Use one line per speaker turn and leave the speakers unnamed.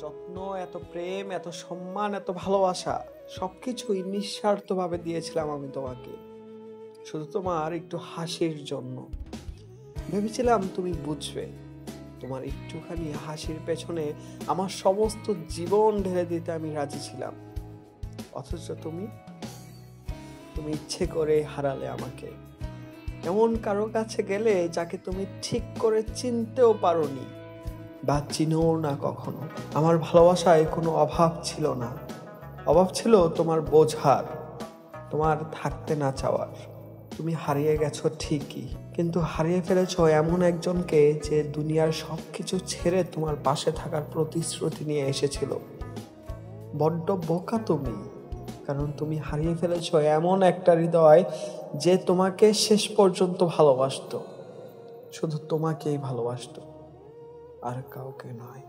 যত্ন, এত প্রেম, এত সম্মান, এত ভালোবাসা সবকিছুই নিঃস্বার্থভাবে দিয়েছিলাম আমি তোমাকে, শুধু তোমার একটু হাসির জন্য। ভেবেছিলাম তুমি বুঝবে, তোমার একটুখানি হাসির পেছনে আমার সমস্ত জীবন ঢেলে দিতে আমি রাজি ছিলাম। অথচ তুমি তুমি ইচ্ছে করে হারালে আমাকে। এমন কারো কাছে গেলে যাকে তুমি ঠিক করে চিনতেও পারোনি বা চিনোও না কখনো। আমার ভালোবাসায় কোনো অভাব ছিল না, অভাব ছিল তোমার বোঝার, তোমার থাকতে না চাওয়ার। তুমি হারিয়ে গেছো ঠিকই, কিন্তু হারিয়ে ফেলেছো এমন একজনকে যে দুনিয়ার সবকিছু ছেড়ে তোমার পাশে থাকার প্রতিশ্রুতি নিয়ে এসেছিল। বড্ড বোকা তুমি, কারণ তুমি হারিয়ে ফেলেছো এমন একটা হৃদয় যে তোমাকে শেষ পর্যন্ত ভালোবাসতো, শুধু তোমাকেই ভালোবাসতো, আর কাউকে নয়।